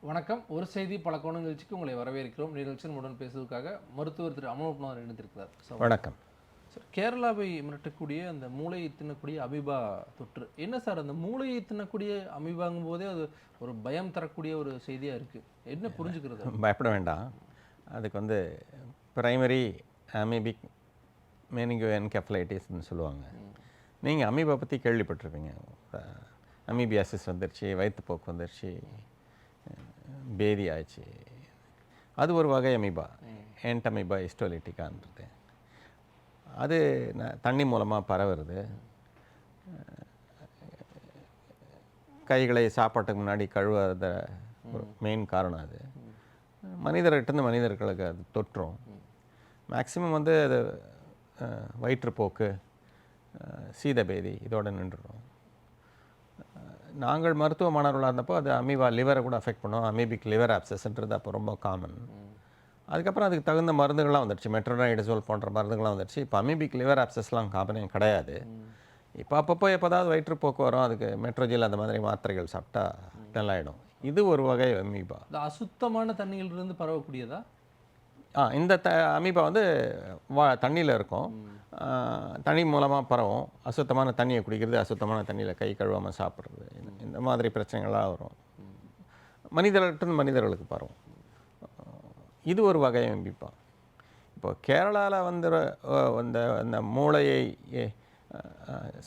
வணக்கம். ஒரு செய்தி பல கோண நிகழ்ச்சிக்கு உங்களை வரவேற்கிறோம். நிகழ்ச்சியின் உடன் பேசுவதற்காக மருத்துவர் திரு அமலோபநாதன் இணைந்திருக்கிறார். வணக்கம். சார், கேரளாவை மிரட்டக்கூடிய அந்த மூளையை தின்னக்கூடிய அமீபா தொற்று என்ன சார்? அந்த மூளையை தின்னக்கூடிய அமீபாங்கும் போதே அது ஒரு பயம் தரக்கூடிய ஒரு செய்தியாக இருக்குது. என்ன புரிஞ்சுக்கிறது? பயப்பட வேண்டாம். அதுக்கு பிரைமரி அமீபிக் மெனிங்கோ என்கெஃபலைட்டிஸ்ன்னு சொல்லுவாங்க. நீங்கள் அமீபா பற்றி கேள்விப்பட்டிருப்பீங்க. அமீபியாசிஸ் வந்துருச்சு, வயிற்றுப்போக்கு வந்துருச்சு, பேதி ஆச்சு. அது ஒரு வகை அமீபா, ஏன்டமீபா ஹிஸ்டோலிட்டிகான்றது. அது தண்ணி மூலமாக பரவுறது. கைகளை சாப்பாட்டுக்கு முன்னாடி கழுவாத ஒரு மெயின் காரணம் அது. மனிதர்கிட்டருந்து மனிதர்களுக்கு அது தொற்றும். மேக்சிமம் அது வயிற்றுப்போக்கு, சீதபேதி இதோட நின்றுடும். நாங்கள் மருத்துவ மாணவர்களாக இருந்தப்போ அது அமீபா லிவரை கூட அஃபெக்ட் பண்ணும். அமீபிக் லிவர் ஆப்சஸ்ன்றது அப்போ ரொம்ப காமன். அதுக்கப்புறம் அதுக்கு தகுந்த மருந்துகள்லாம் வந்துடுச்சு. மெட்ரோனைடசோல் போன்ற மருந்துகள்லாம் வந்துடுச்சு. இப்போ அமீபிக் லிவர் ஆப்சஸ்லாம் காமனே கிடையாது. இப்போ அப்பப்போ எப்போதாவது வயிற்றுப்போக்கு வரும், அதுக்கு மெட்ரோஜில் அந்த மாதிரி மாத்திரைகள் சாப்பிட்டா நல்லாயிடும். இது ஒரு வகை அமீபா. அசுத்தமான தண்ணியிலிருந்து பரவக்கூடியதா? இந்த அமீபா தண்ணியில் இருக்கும். தண்ணி மூலமாக பரவும். அசுத்தமான தண்ணியை குடிக்கிறது, அசுத்தமான தண்ணியில் கை கழுவாமல் சாப்பிட்றது, இந்த மாதிரி பிரச்சனைகள்லாம் வரும். மனிதர்கிட்ட மனிதர்களுக்கு பரவும். இது ஒரு வகை அமீபா. இப்போ கேரளாவில் அந்த மூளையை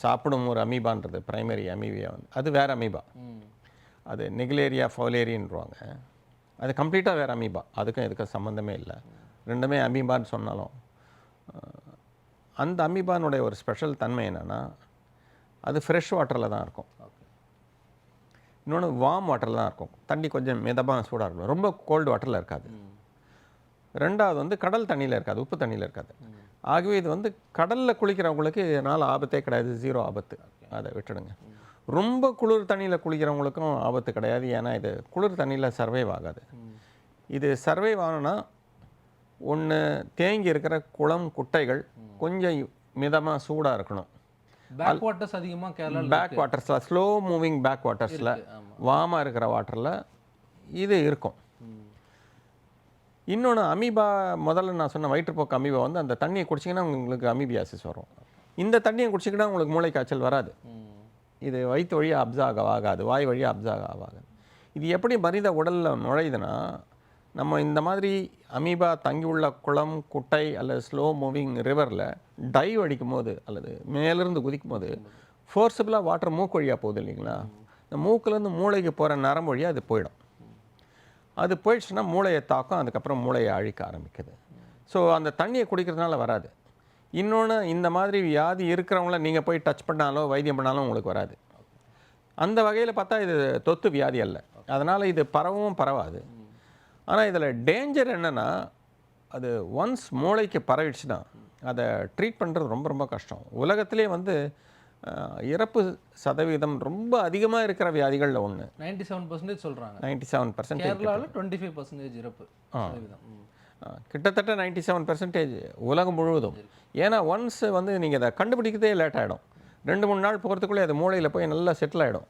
சாப்பிடும் ஒரு அமீபான்றது பிரைமரி அமீபியா அது வேறு அமீபா. அது நெகுலேரியா ஃபவுலேரின்றாங்க. அது கம்ப்ளீட்டாக வேறு அமீபா. அதுக்கும் இதுக்கும் சம்மந்தமே இல்லை. ரெண்டுமே அமீபான்னு சொன்னாலும் அந்த அமீபானுடைய ஒரு ஸ்பெஷல் தன்மை என்னென்னா, அது ஃப்ரெஷ் வாட்டரில் தான் இருக்கும். இன்னொன்று வார்ம் வாட்டரில் தான் இருக்கும். தண்ணி கொஞ்சம் மிதமாக சூடாக இருக்கும். ரொம்ப கோல்டு வாட்டரில் இருக்காது. ரெண்டாவது கடல் தண்ணியில் இருக்காது, உப்பு தண்ணியில் இருக்காது. ஆகவே இது கடலில் குளிக்கிறவங்களுக்கு இதனால் ஆபத்தே கிடையாது, ஜீரோ ஆபத்து. அதை விட்டுடுங்க. ரொம்ப குளிர் தண்ணியில் குளிக்கிறவங்களுக்கும் ஆபத்து கிடையாது. ஏன்னா இது குளிர் தண்ணியில் சர்வைவ் ஆகாது. இது சர்வைவ் ஆகணும்னா ஒன்று தேங்கி இருக்கிற குளம் குட்டைகள் கொஞ்சம் மிதமாக சூடாக இருக்கணும். பேக் வாட்டர்ஸ் அதிகமாக Kerala, back waters, slow moving back வாட்டர்ஸில், வார்மாக இருக்கிற வாட்டரில் இது இருக்கும். இன்னொன்று அமீபா, முதல்ல நான் சொன்ன வயிற்றுப்போக்கு அமீபா அந்த தண்ணியை குடிச்சிங்கன்னா உங்களுக்கு அமீபியாசிஸ் வரும். இந்த தண்ணியை குடிச்சிங்கன்னா உங்களுக்கு மூளை காய்ச்சல் வராது. இது வயிற்று வழியாக அப்சார்வ் ஆகாது, வாய் வழியாக அப்சார்வ் ஆகாது. இது எப்படி மனித உடலில் நுழையுதுன்னா, நம்ம இந்த மாதிரி அமீபா தங்கியுள்ள குளம் குட்டை அல்லது ஸ்லோ மூவிங் ரிவரில் டைவ் அடிக்கும் போது அல்லது மேலேருந்து குதிக்கும் போது ஃபோர்ஸபிளாக வாட்டர் மூக்கு வழியாக போகுது இல்லைங்களா? இந்த மூக்குலேருந்து மூளைக்கு போகிற நரம்பு வழியாக அது போயிடும். அது போயிடுச்சுன்னா மூளையை தாக்கும், அதுக்கப்புறம் மூளையை அழிக்க ஆரம்பிக்குது. ஸோ அந்த தண்ணியை குடிக்கிறதுனால வராது. இன்னொன்று, இந்த மாதிரி வியாதி இருக்கிறவங்கள நீங்கள் போய் டச் பண்ணாலோ வைத்தியம் பண்ணாலும் உங்களுக்கு வராது. அந்த வகையில் பார்த்தா இது தொத்து வியாதி அல்ல. அதனால் இது பரவும் பரவாது. ஆனால் இதில் டேஞ்சர் என்னென்னா, அது ஒன்ஸ் மூளைக்கு பரவிடுச்சுன்னா அதை ட்ரீட் பண்ணுறது ரொம்ப ரொம்ப கஷ்டம். உலகத்திலே இறப்பு சதவீதம் ரொம்ப அதிகமாக இருக்கிற வியாதிகளில் ஒன்று. 97% சொல்கிறாங்க. 97%. கேரளாவில் 25% இறப்பு. கிட்டத்தட்ட 97% உலகம் முழுவதும். ஏன்னா ஒன்ஸ் நீங்கள் அதை கண்டுபிடிக்கிறதே லேட் ஆகிடும். 2-3 நாள் போகிறதுக்குள்ளே அது மூளையில் போய் நல்லா செட்டில் ஆகிடும்.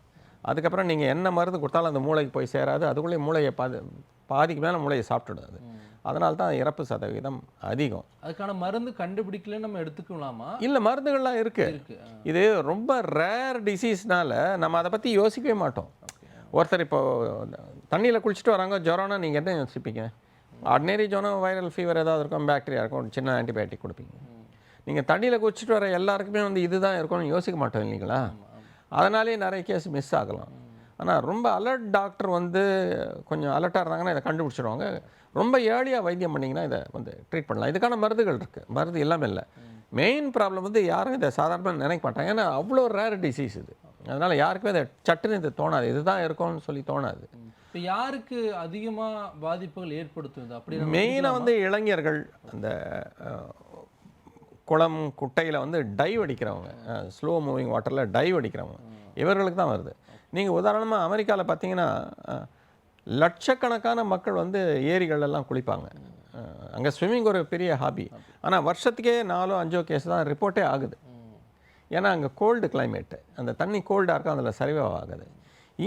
அதுக்கப்புறம் நீங்கள் என்ன மருந்து கொடுத்தாலும் அந்த மூளைக்கு போய் சேராது. அதுக்குள்ளேயே மூளையை பாதிக்கு மேலே மூளையை சாப்பிட்டுடும் அது. அதனால தான் இறப்பு சதவீதம் அதிகம். அதுக்கான மருந்து கண்டுபிடிக்கல நம்ம எடுத்துக்கலாமா? இல்லை, மருந்துகள்லாம் இருக்குது. இது ரொம்ப ரேர் டிசீஸ்னால நம்ம அதை பற்றி யோசிக்கவே மாட்டோம். ஒருத்தர் இப்போது தண்ணியில் குளிச்சுட்டு வராங்க, ஜுரம்னா நீங்கள் என்ன யோசிப்பீங்க? ஆர்டினரி ஜுரம், வைரல் ஃபீவர் ஏதாவது இருக்கும், பாக்டீரியா இருக்கும், ஒரு சின்ன ஆன்டிபயோட்டிக் கொடுப்பீங்க. நீங்கள் தண்ணியில் குளிச்சுட்டு வர எல்லாருக்குமே இதுதான் இருக்கும்னு யோசிக்க மாட்டோம் இல்லைங்களா? அதனாலே நிறைய கேஸ் மிஸ் ஆகலாம். ஆனால் ரொம்ப அலர்ட் டாக்டர் கொஞ்சம் அலர்ட்டாக இருந்தாங்கன்னா இதை கண்டுபிடிச்சிடுவாங்க. ரொம்ப ஏர்லியாக வைத்தியம் பண்ணிங்கன்னா இதை ட்ரீட் பண்ணலாம். இதுக்கான மருந்துகள் இருக்குது. மருந்து எல்லாமே இல்லை. மெயின் ப்ராப்ளம் யாரும் இதை சாதாரணமாக நினைக்க மாட்டாங்க. ஏன்னா அவ்வளோ ரேர் டிசீஸ் இது. அதனால் யாருக்குமே இதை சட்டுன்னு இது தோணாது, இதுதான் இருக்கும்னு சொல்லி தோணாது. இப்போ யாருக்கு அதிகமாக பாதிப்புகள் ஏற்படுத்துது? அப்படி மெயினாக இளைஞர்கள், அந்த குளம் குட்டையில் டைவ் அடிக்கிறவங்க, ஸ்லோ மூவிங் வாட்டரில் டைவ் அடிக்கிறவங்க, இவர்களுக்கு தான் வருது. நீங்கள் உதாரணமாக அமெரிக்காவில் பார்த்தீங்கன்னா லட்சக்கணக்கான மக்கள் ஏரிகளெல்லாம் குளிப்பாங்க. அங்கே ஸ்விம்மிங் ஒரு பெரிய ஹாபி. ஆனால் வருஷத்துக்கே 4-5 கேஸ் தான் ரிப்போர்ட்டே ஆகுது. ஏன்னா அங்கே கோல்டு கிளைமேட்டு, அந்த தண்ணி கோல்டாக இருக்கும், அதில் சர்வே ஆகுது.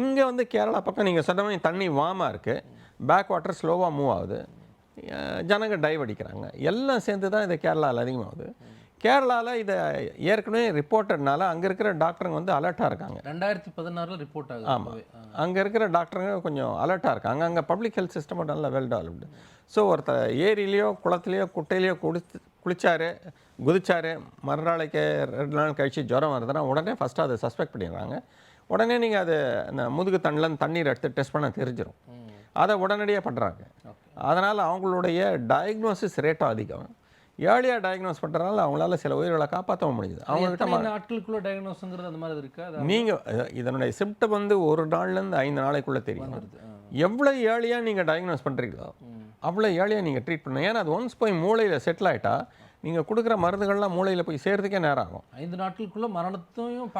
இங்கே வந்து கேரளா பக்கம் நீங்கள் சொன்ன மாதிரி தண்ணி வார்மாக இருக்குது, பேக் வாட்டர் ஸ்லோவாக மூவ் ஆகுது, ஜனங்க டைவ் அடிக்கிறாங்க, எல்லாம் சேர்ந்து தான் இது கேரளாவில் அதிகமாகுது. கேரளாவில் இதை ஏற்கனவே ரிப்போர்ட்டட்னால அங்கே இருக்கிற டாக்டருங்க வந்து அலர்ட்டாக இருக்காங்க. 2016 ரிப்போர்ட் ஆகுது. ஆமாம், அங்கே இருக்கிற டாக்டருங்க கொஞ்சம் அலர்ட்டாக இருக்காங்க. அங்கே பப்ளிக் ஹெல்த் சிஸ்டம் நல்ல வெல் டெவலப்டு. ஸோ ஒருத்தர் ஏரியிலையோ குளத்துலையோ குட்டையிலையோ குளிச்சாரு, குதிச்சாரு, மறுநாளைக்கு 2 நாள் கழிச்சு ஜுரம் வருதுன்னா உடனே ஃபஸ்ட்டு அதை சஸ்பெக்ட் பண்ணிடுறாங்க. உடனே நீங்கள் அது அந்த முதுகு தண்ணிலேருந்து தண்ணீர் எடுத்து டெஸ்ட் பண்ண தெரிஞ்சிடும். அதை உடனடியாக பண்ணுறாங்க. அதனால் அவங்களுடைய டயக்னோசிஸ் ரேட்டும் அதிகம். ஏர்லியாக டயக்னோஸ் பண்ணுறதுனால அவங்களால சில உயிர்களை காப்பாற்ற முடியுது. அவங்ககிட்ட நாட்களுக்குள்ள டயக்னோஸ்ங்கிறது அந்த மாதிரி இருக்கா? நீங்கள் இதனுடைய சிம்டம் வந்து 1 நாள்லேருந்து 5 நாளைக்குள்ளே தெரியும். எவ்வளோ ஏர்லியாக நீங்கள் டயக்னோஸ் பண்ணுறீங்களோ அவ்வளோ ஏர்லியாக நீங்கள் ட்ரீட் பண்ணணும். ஏன்னா அது ஒன்ஸ் போய் மூளையில் செட்டில் ஆகிட்டா நீங்கள் கொடுக்குற மருந்துகள்லாம் மூளையில் போய் சேர்றதுக்கே நேரம் ஆகும். 5 நாட்களுக்குள்ள மரணத்தையும்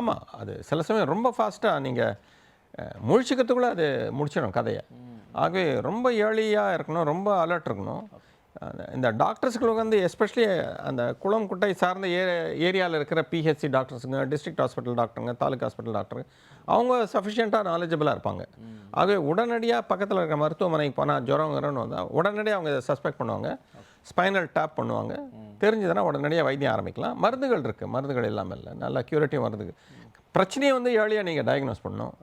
ஆமாம். அது சில சமயம் ரொம்ப ஃபாஸ்ட்டாக நீங்கள் முழிச்சுக்கிறதுக்குள்ளே அது முடிச்சிடும் கதையை. ஆகவே ரொம்ப ஏர்லியாக இருக்கணும், ரொம்ப அலர்ட் இருக்கணும். இந்த டாக்டர்ஸ்களுக்கு வந்து எஸ்பெஷலி அந்த குளம் குட்டை சார்ந்த ஏரியாவில் இருக்கிற பிஹெச்சி டாக்டர்ஸுங்க, டிஸ்ட்ரிக்ட் ஹாஸ்பிட்டல் டாக்டருங்க, தாலுக்கா ஹாஸ்பிட்டல் டாக்டருங்க, அவங்க சஃபிஷியண்ட்டாக நாலேஜபிளாக இருப்பாங்க. ஆகவே உடனடியாக பக்கத்தில் இருக்கிற மருத்துவமனைக்கு போனால் ஜுரம்ங்கிறன்னு வந்தால் உடனடியாக அவங்க இதை சஸ்பெக்ட் பண்ணுவாங்க, ஸ்பைனல் டேப் பண்ணுவாங்க. தெரிஞ்சதுன்னா உடனடியாக வைத்தியம் ஆரம்பிக்கலாம். மருந்துகள் இருக்குது, மருந்துகள் இல்லாமல் இல்லை, நல்லா க்யூரேட்டிவ் மருந்து. பிரச்சனையை வந்து ஏர்லியாக நீங்கள் டயக்னோஸ் பண்ணணும்,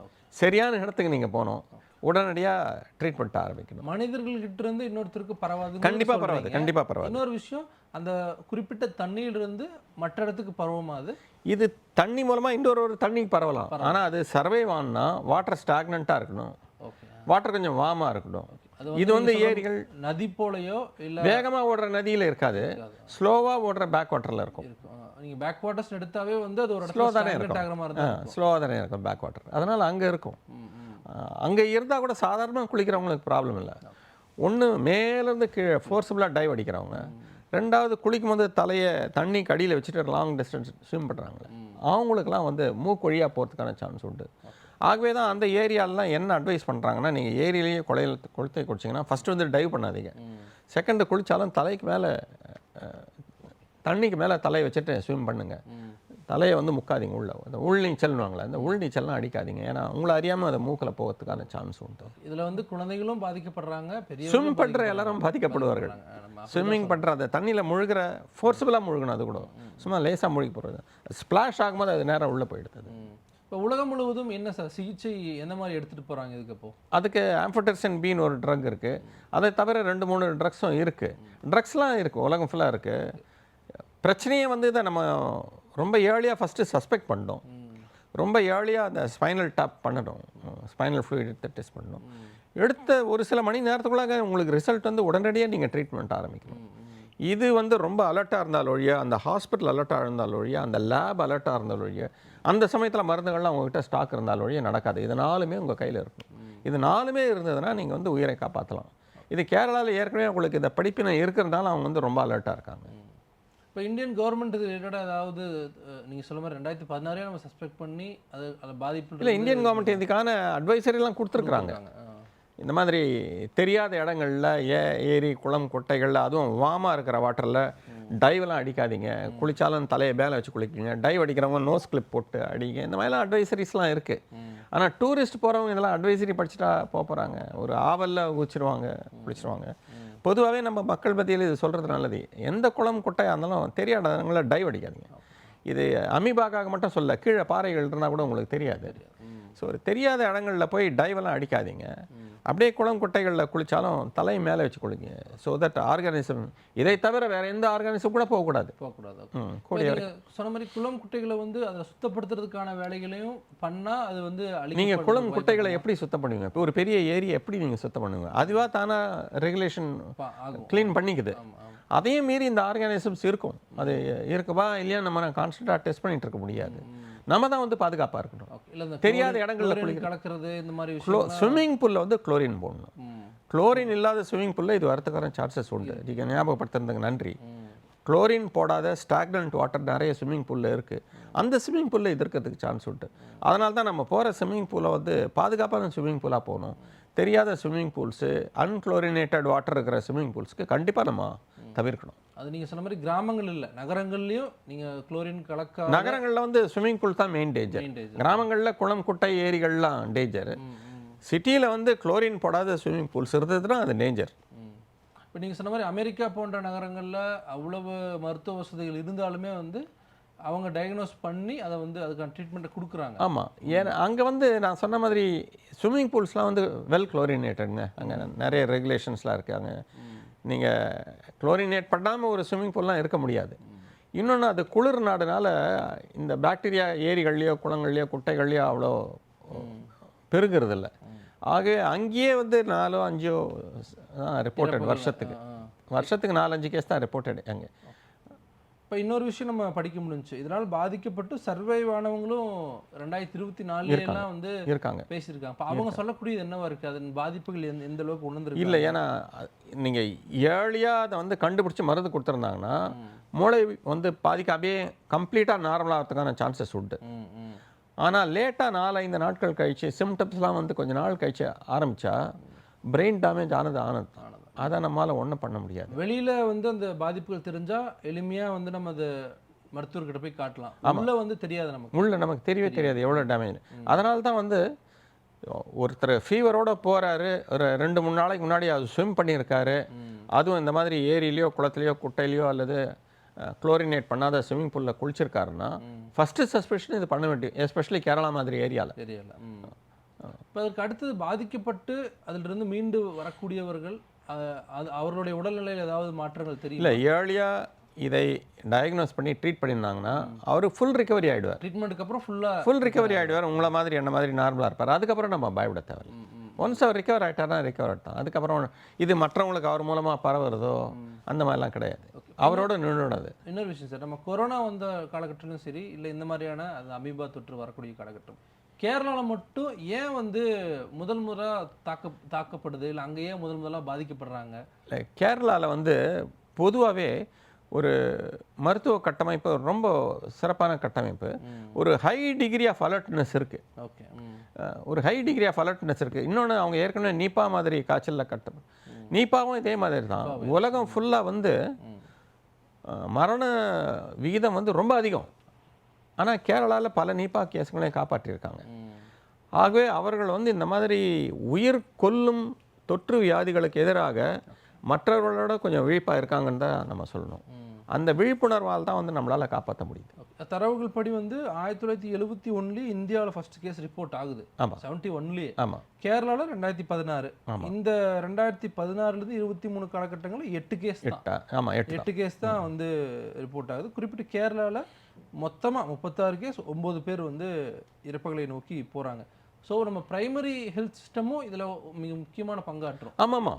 சரியான இடத்துக்கு நீங்கள் போகணும், உடனடியாக ட்ரீட்மெண்ட் ஆரம்பிக்கணும். மனிதர்கள்கிட்ட இருந்து இன்னொருத்தருக்கு பரவாது. கண்டிப்பாக பரவாது. இன்னொரு விஷயம், அந்த குறிப்பிட்ட தண்ணியிலிருந்து மற்ற இடத்துக்கு பரவுமாது. இது தண்ணி மூலமாக இன்னொரு தண்ணிக்கு பரவலாம். ஆனால் அது சர்வைவ் ஆனா வாட்டர் ஸ்டாக்னண்ட்டாக இருக்கணும், வாட்டர் கொஞ்சம் வார்மாக இருக்கணும். இது வந்து ஏரிகள் நதி போலையோ இல்லை வேகமாக ஓடுற நதியில் இருக்காது, ஸ்லோவாக ஓடுற பேக் வாட்டரில் இருக்கும். நீங்கள் பேக் வாட்டர்ஸ் எடுத்தாவே வந்து அது ஒரு ஸ்லோவாக தானே இருக்கும் பேக் வாட்டர். அதனால் அங்கே இருக்கும். அங்கே இருந்தால் கூட சாதாரணமாக குளிக்கிறவங்களுக்கு ப்ராப்ளம் இல்லை. ஒன்று மேலேருந்து கீழே ஃபோர்ஸபுளாக டைவ் அடிக்கிறவங்க, 2வது குளிக்கும் போது தலையை தண்ணி கடியில் வச்சுட்டு லாங் டிஸ்டன்ஸ் ஸ்விம் பண்ணுறாங்களே, அவங்களுக்குலாம் வந்து மூக்கு வழியாக போகிறதுக்கான சான்ஸ் உண்டு. ஆகவே தான் அந்த ஏரியாலலாம் என்ன அட்வைஸ் பண்ணுறாங்கன்னா, நீங்கள் ஏரியிலேயே குளத்தை குடிச்சிங்கன்னா ஃபஸ்ட்டு வந்து டைவ் பண்ணாதீங்க. செகண்டு குளித்தாலும் தலைக்கு மேலே தண்ணிக்கு மேலே தலையை வச்சுட்டு ஸ்விம் பண்ணுங்கள். தலையை வந்து முக்காதீங்க, அந்த உள்நீச்சல்னுவாங்களே, அந்த உள்நீச்சல்லாம் அடிக்காதீங்க. ஏன்னா உங்களை அறியாமல் அதை மூக்கில் போகிறதுக்கான சான்ஸ் உண்டு. இதில் வந்து குழந்தைகளும் பாதிக்கப்படுறாங்க, ஸ்விம் பண்ணுற எல்லாரும் பாதிக்கப்படுவார்கள். ஸ்விம்மிங் பண்ணுற அந்த தண்ணியில் முழுகிற ஃபோர்ஸபுளாக முழுகணும், அது கூட சும்மா லேசாக முழுகி போகிறது, ஸ்ப்ளாஷ் ஆகும்போது அது நேரம் உள்ளே போயிடுது. இப்போ உலகம் முழுவதும் என்ன சார் சிகிச்சை எந்த மாதிரி எடுத்துகிட்டு போகிறாங்க இதுக்கு? இப்போ அதுக்கு ஆம்ஃபோடெர்சின் பின்னு ஒரு ட்ரக் இருக்குது. அதை தவிர 2-3 ட்ரக்ஸும் இருக்குது. ட்ரக்ஸ்லாம் இருக்குது, உலகம் ஃபுல்லாக இருக்குது. பிரச்சனையே வந்து இதை நம்ம ரொம்ப ஏர்லியாக ஃபஸ்ட்டு சஸ்பெக்ட் பண்ணணும், ரொம்ப ஏர்லியாக அந்த ஸ்பைனல் டேப் பண்ணணும், ஸ்பைனல் ஃப்ளூயிட் எடுத்து டெஸ்ட் பண்ணணும். எடுத்த ஒரு சில மணி நேரத்துக்குள்ளாக உங்களுக்கு ரிசல்ட் வந்து உடனடியாக நீங்கள் ட்ரீட்மெண்ட் ஆரம்பிக்கணும். இது வந்து ரொம்ப அலர்ட்டாக இருந்தால் ஒழிய, அந்த ஹாஸ்பிட்டல் அலர்ட்டாக இருந்தால் ஒழிய, அந்த லேப் அலர்ட்டாக இருந்தால் ஒழிய, அந்த சமயத்தில் மருந்துகள்லாம் உங்கள்கிட்ட ஸ்டாக் இருந்தால் ஒழிய நடக்காது. இது 4மே உங்கள் கையில் இருக்கும். இது 4மே இருந்ததுன்னா நீங்கள் வந்து உயிரை காப்பாற்றலாம். இது கேரளாவில் ஏற்கனவே உங்களுக்கு இந்த படிப்பினை இருக்கிறதுனால அவங்க வந்து ரொம்ப அலர்ட்டாக இருக்காங்க. இப்போ இந்தியன் கவர்மெண்ட் இது ரிலேட்டடாக ஏதாவது நீங்கள் சொல்ல மாதிரி 2016 நம்ம சஸ்பெக்ட் பண்ணி அது பாதிப்பு இல்லை, இந்தியன் கவர்மெண்ட் இதுக்கான அட்வைசரிலாம் கொடுத்துருக்குறாங்க. இந்த மாதிரி தெரியாத இடங்களில் ஏரி குளம் குட்டைகளில், அதுவும் வாமாக இருக்கிற வாட்டரில் டைவெலாம் அடிக்காதீங்க, குளித்தாலும் தலையை மேலே வச்சு குளிக்கிங்க, டைவ் அடிக்கிறவங்க நோஸ் கிளிப் போட்டு அடிங்க, இந்த மாதிரிலாம் அட்வைசரிஸ்லாம் இருக்குது. ஆனால் டூரிஸ்ட் போகிறவங்க இதெல்லாம் அட்வைசரி படிச்சுட்டா போகிறாங்க, ஒரு ஆவலில் குளிச்சிருவாங்க. பொதுவாகவே நம்ம மக்கள் மத்தியில் இது சொல்கிறது நல்லது. எந்த குளம் குட்டையாக இருந்தாலும் தெரியாத இடங்களில் டைவ் அடிக்காதீங்க. இது அமீபாக்காக மட்டும் சொல்ல, கீழே பாறைகள் இருந்தால் கூட உங்களுக்கு தெரியாது. ஸோ ஒரு தெரியாத இடங்களில் போய் டைவெல்லாம் அடிக்காதீங்க. அப்படியே குளம் குட்டைகளில் குளித்தாலும் தலை மேலே வச்சு குளிங்க. ஸோ தட் ஆர்கானிசம், இதை தவிர வேறு எந்த ஆர்கானிசம் கூட போகக்கூடாது. சொன்ன மாதிரி குளம் குட்டைகளை வந்து அதை சுத்தப்படுத்துறதுக்கான வேலைகளையும் பண்ணால் அது வந்து நீங்கள் குளம் குட்டைகளை எப்படி சுத்தம் பண்ணுவீங்க? இப்போ ஒரு பெரிய ஏரியை எப்படி நீங்கள் சுத்தம் பண்ணுவீங்க? அதுவாக தானாக ரெகுலேஷன் க்ளீன் பண்ணிக்குது. அதையும் மீறி இந்த ஆர்கானிசம்ஸ் இருக்கும். அது இருக்குவா இல்லையா நம்ம கான்ஸ்டன்ட்டாக டெஸ்ட் பண்ணிகிட்டு இருக்க முடியாது. நம்ம தான் வந்து பாதுகாப்பாக இருக்கணும். தெரியாத இடங்களில் கலக்கிறது இந்த மாதிரி ஸ்விம்மிங் பூலில் வந்து குளோரின் போடணும். குளோரின் இல்லாத ஸ்விம்மிங் பூலில் இது வரத்துக்கான சான்சஸ் உண்டு. நீங்கள் ஞாபகப்படுத்துறதுக்கு நன்றி. குளோரின் போடாத ஸ்டாக்னன்ட் வாட்டர் நிறைய ஸ்விம்மிங் பூலில் இருக்குது. அந்த ஸ்விம்மிங் பூலில் இது இருக்கிறதுக்கு சான்ஸ் உண்டு. அதனால தான் நம்ம போகிற ஸ்விம்மிங் பூலை வந்து பாதுகாப்பான ஸ்விம்மிங் பூலாக போகணும். தெரியாத ஸ்விம்மிங் பூல்ஸு, அன்குளோரினேட்டட் வாட்டர் இருக்கிற ஸ்விம்மிங் பூல்ஸ்க்கு கண்டிப்பாக நம்ம தவிர்க்கணும். அது நீங்கள் சொன்ன மாதிரி கிராமங்கள் இல்லை, நகரங்கள்லையும் நீங்கள் குளோரின் கலக்கா. நகரங்களில் வந்து ஸ்விம்மிங் பூல் தான் மெயின் டேஞ்சர். கிராமங்களில் குளம், குட்டை, ஏரிகள்லாம் டேஞ்சர். சிட்டியில் வந்து குளோரின் போடாத ஸ்விம்மிங் பூல்ஸ் இருந்ததுன்னா அது டேஞ்சர். இப்போ நீங்கள் சொன்ன மாதிரி அமெரிக்கா போன்ற நகரங்களில் அவ்வளவு மருத்துவ வசதிகள் இருந்தாலுமே வந்து அவங்க டயக்னோஸ் பண்ணி அதை வந்து அதுக்கான ட்ரீட்மெண்ட்டை கொடுக்குறாங்க. ஆமாம், ஏன்னா அங்கே வந்து நான் சொன்ன மாதிரி ஸ்விம்மிங் பூல்ஸ்லாம் வந்து வெல் குளோரினேட்டடுங்க. அங்கே நிறைய ரெகுலேஷன்ஸ்லாம் இருக்குது. அங்கே நீங்கள் குளோரினேட் பண்ணாமல் ஒரு ஸ்விம்மிங் பூல்லாம் இருக்க முடியாது. இன்னொன்று அது குளிர் நாடுனால இந்த பாக்டீரியா ஏரிகள்லையோ குளங்கள்லையோ குட்டைகள்லையோ அவ்வளோ பெருகிறதில்ல. ஆகவே அங்கேயே வந்து 4-5 ரிப்போர்ட்டட் வருஷத்துக்கு 4-5 கேஸ் தான் ரிப்போர்ட்டட் அங்கே. இப்போ இன்னொரு விஷயம் நம்ம படிக்க முடிஞ்சுச்சு, இதனால் பாதிக்கப்பட்டு சர்வைவ் ஆனவங்களும் 2024 வந்து இருக்காங்க, பேசியிருக்காங்க. இப்போ அவங்க சொல்லக்கூடியது என்னவா இருக்குது, அதன் பாதிப்புகள் எந்த அளவுக்கு உணர்ந்துருக்கு? இல்லை, ஏன்னா நீங்கள் ஏர்லியாக அதை வந்து கண்டுபிடிச்சி மருந்து கொடுத்துருந்தாங்கன்னா மூளை வந்து பாதிக்காமே கம்ப்ளீட்டாக நார்மலாகிறதுக்கான சான்சஸ் உண்டு. ஆனால் லேட்டாக 4-5 நாட்கள் கழிச்சு சிம்டம்ஸ்லாம் வந்து கொஞ்சம் நாள் கழிச்சு ஆரம்பித்தா பிரெயின் டேமேஜ் ஆனது அதை நம்மளால் ஒன்றும் பண்ண முடியாது. வெளியில் வந்து அந்த பாதிப்புகள் தெரிஞ்சால் எளிமையாக வந்து நம்ம அதை மருத்துவர்கிட்ட போய் காட்டலாம். உள்ள வந்து தெரியாது, நமக்கு தெரியவே தெரியாது எவ்வளோ டேமேஜ். அதனால தான் வந்து ஒருத்தர் ஃபீவரோடு போகிறாரு, ஒரு 2-3 நாளைக்கு முன்னாடி அது ஸ்விம் பண்ணியிருக்காரு, அதுவும் இந்த மாதிரி ஏரியிலையோ குளத்துலையோ குட்டையிலையோ அல்லது குளோரினேட் பண்ணாத ஸ்விம்மிங் பூலில் குளிச்சிருக்காருன்னா ஃபஸ்ட்டு சஸ்பெஷன் இது பண்ண வேண்டிய, எஸ்பெஷலி கேரளா மாதிரி ஏரியாவில். இப்போ அதுக்கு அடுத்தது பாதிக்கப்பட்டு அதிலிருந்து மீண்டு வரக்கூடியவர்கள் அவர்களுடைய உடல்நிலையில் ஏதாவது மாற்றங்கள் தெரியல? இல்லை, ஏர்லியாக இதை டயக்னோஸ் பண்ணி ட்ரீட் பண்ணியிருந்தாங்கன்னா அவர் ஃபுல் ரிகவரி ஆகிடுவார். ட்ரீட்மெண்ட்டுக்கு அப்புறம் ஃபுல் ரிகவரி ஆகிடுவார். உங்களை மாதிரி என்ன மாதிரி நார்மலாக இருப்பார். அதுக்கப்புறம் நம்ம பயப்பட தேவையில்லை. ஒன்ஸ் அவர் ரிகவர் ஆகிட்டார்னா ரிகவர் ஆகிட்டான். அதுக்கப்புறம் இது மற்றவங்களுக்கு அவர் மூலமாக பரவுறதோ அந்த மாதிரிலாம் கிடையாது, அவரோட நின்றுடாது. இன்னொரு விஷயம் சார், நம்ம கொரோனா வந்த காலகட்டத்திலும் சரி, இல்லை இந்த மாதிரியான அந்த அமீபா தொற்று வரக்கூடிய காலகட்டம், கேரளாவில் மட்டும் ஏன் வந்து முதலாக தாக்கப்படுது, இல்லை அங்கே ஏன் முதலாக பாதிக்கப்படுறாங்க? இல்லை, கேரளாவில் வந்து பொதுவாகவே ஒரு மருத்துவ கட்டமைப்பு ரொம்ப சிறப்பான கட்டமைப்பு. ஒரு ஹை டிகிரி ஆஃப் அலர்ட்னஸ் இருக்குது. ஓகே, ஒரு ஹை டிகிரி ஆஃப் அலர்ட்னஸ் இருக்குது. இன்னொன்று அவங்க ஏற்கனவே நீப்பா மாதிரி காய்ச்சலில் நீப்பாவும் இதே மாதிரி தான். உலகம் ஃபுல்லாக வந்து மரண விகிதம் வந்து ரொம்ப அதிகம். ஆனால் கேரளாவில் பல நீப்பா கேஸுங்களையும் காப்பாற்றியிருக்காங்க. ஆகவே அவர்கள் வந்து இந்த மாதிரி உயிர் கொல்லும் தொற்று வியாதிகளுக்கு எதிராக மற்றவர்களோட கொஞ்சம் விழிப்பாக இருக்காங்கன்னு தான் நம்ம சொல்லணும். அந்த விழிப்புணர்வால் தான் வந்து நம்மளால் காப்பாற்ற முடியுது. தரவுகள் படி வந்து 1971 இந்தியாவில் ஃபர்ஸ்ட் கேஸ் ரிப்போர்ட் ஆகுது. ஆமாம், 71. ஆமாம். கேரளாவில் 2016. இந்த 2016 23 காலகட்டங்களில் 8 கேஸ் தான். ஆமாம், 8 கேஸ் தான் வந்து ரிப்போர்ட் ஆகுது. குறிப்பிட்டு கேரளாவில் மொத்தமாக 36 கேஸ், 9 பேர் வந்து இறப்புகளை நோக்கி போகிறாங்க. ஸோ நம்ம பிரைமரி ஹெல்த் சிஸ்டமும் இதில் மிக முக்கியமான பங்காற்றும். ஆமாம்மா,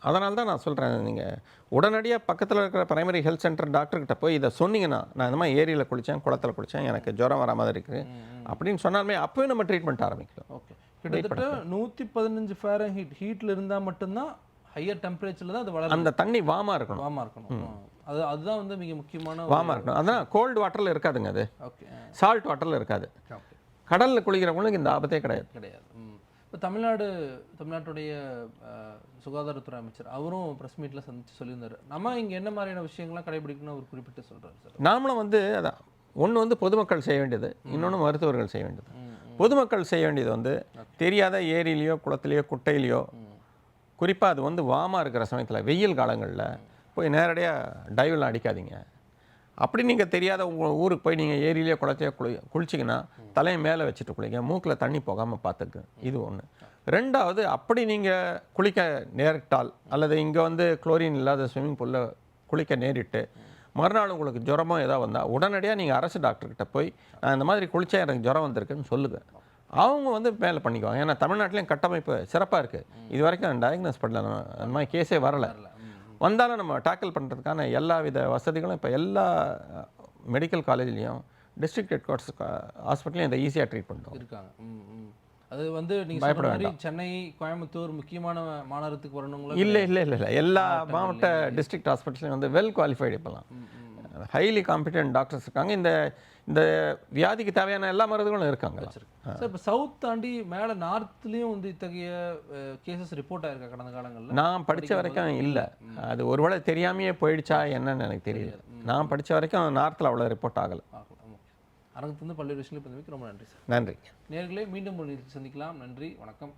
அதனால தான் நான் சொல்கிறேன், நீங்கள் உடனடியாக பக்கத்தில் இருக்கிற பிரைமரி ஹெல்த் சென்டர் டாக்டர்கிட்ட போய் இதை சொன்னீங்கன்னா, நான் இந்த மாதிரி ஏரியில் குளித்தேன், குளத்தில் குளித்தேன், எனக்கு ஜுரம் வர மாதிரி இருக்குது அப்படின்னு சொன்னாலுமே அப்போயும் நம்ம ட்ரீட்மெண்ட் ஆரம்பிக்கலாம். ஓகே, கிட்டத்தட்ட 115 ஃபாரன்ஹீட் ஹீட்டில் இருந்தால் மட்டும்தான், ஹையர் டெம்பரேச்சரில் தான் அது வளரும். அந்த தண்ணி வார்மாக இருக்கணும். அதுதான் வந்து மிக முக்கியமான வார்மாக இருக்கணும். அதான் கோல்டு வாட்டரில் இருக்காதுங்க, அது ஓகே, சால்ட் வாட்டரில் இருக்காது. கடலில் குளிக்கிறவங்களுக்கு இந்த ஆபத்தே கிடையாது. இப்போ தமிழ்நாட்டுடைய சுகாதாரத்துறை அமைச்சர் அவரும் ப்ரெஸ் மீட்டில் சந்தித்து சொல்லியிருந்தார், நம்ம இங்கே என்ன மாதிரியான விஷயங்கள்லாம் கடைபிடிக்கணும்னு அவர் குறிப்பிட்டு சொல்கிறார் சார். நாமளும் வந்து அதான், ஒன்று வந்து பொதுமக்கள் செய்ய வேண்டியது, இன்னொன்று மருத்துவர்கள் செய்ய வேண்டியது. பொதுமக்கள் செய்ய வேண்டியது வந்து தெரியாத ஏரியிலையோ குளத்துலையோ குட்டையிலையோ, குறிப்பாக அது வந்து வாமாக இருக்கிற சமயத்தில் வெயில் காலங்களில் போய் நேரடியாக டைவெல்லாம் அடிக்காதீங்க. அப்படி நீங்கள் தெரியாத உங்கள் ஊருக்கு போய் நீங்கள் ஏரியிலேயே குளத்தையோ குளிச்சிங்கன்னா தலையை மேலே வச்சுட்டு குளிங்க, மூக்கில் தண்ணி போகாமல் பார்த்துக்கு. இது ஒன்று. ரெண்டாவது, அப்படி நீங்கள் குளிக்க நேரிட்டால் அல்லது இங்கே வந்து குளோரின் இல்லாத ஸ்விம்மிங் பூலில் குளிக்க நேரிட்டு மறுநாள் உங்களுக்கு ஜுரமோ ஏதாவது வந்தால் உடனடியாக நீங்கள் அரசு டாக்டர்கிட்ட போய் நான் இந்த மாதிரி குளித்தா எனக்கு ஜுரம் வந்திருக்குன்னு சொல்லுங்கள். அவங்க வந்து மேலே பண்ணிக்குவாங்க. ஏன்னா தமிழ்நாட்டிலையும் கட்டமைப்பு சிறப்பாக இருக்குது. இது வரைக்கும் டயக்னோஸ் பண்ணல, அந்த மாதிரி கேஸே வரலை. வந்தாலும் நம்ம டேக்கிள் பண்ணுறதுக்கான எல்லா வித வசதிகளும் இப்போ எல்லா மெடிக்கல் காலேஜ்லேயும் டிஸ்ட்ரிக்ட் ஹெட் குவார்ட்டர்ஸ் ஹாஸ்பிட்டலையும் இதை ஈஸியாக ட்ரீட் பண்ணுறோம் இருக்காங்க. அது வந்து நீங்க சொன்ன மாதிரி சென்னை, கோயம்புத்தூர் முக்கியமான மாநகரத்துக்கு வரணுங்களா? இல்லை இல்லை இல்லை இல்லை எல்லா மாவட்ட டிஸ்ட்ரிக்ட் ஹாஸ்பிட்டல்லையும் வந்து வெல் குவாலிஃபைடு இப்போலாம் ஹைலி காம்பிடென்ட் டாக்டர்ஸ் இருக்காங்க. இந்த இந்த வியாதிக்கு தேவையான எல்லா மருந்துகளும் இருக்காங்க. சார் இப்போ சவுத் தாண்டி மேலே நார்த்லேயும் வந்து இத்தகைய கேசஸ் ரிப்போர்ட் ஆயிருக்கா கடந்த காலங்களில்? நான் படித்த வரைக்கும் இல்லை. அது ஒருவேளை தெரியாமையே போயிடுச்சா என்னன்னு எனக்கு தெரியல. நான் படித்த வரைக்கும் நார்த்தில் அவ்வளோ ரிப்போர்ட் ஆகலை. அரங்கத்திலிருந்து பல்வேறு விஷயங்கள் பதிவுக்கு ரொம்ப நன்றி சார். நன்றி நேர்களே, மீண்டும் ஒரு சந்திக்கலாம். நன்றி, வணக்கம்.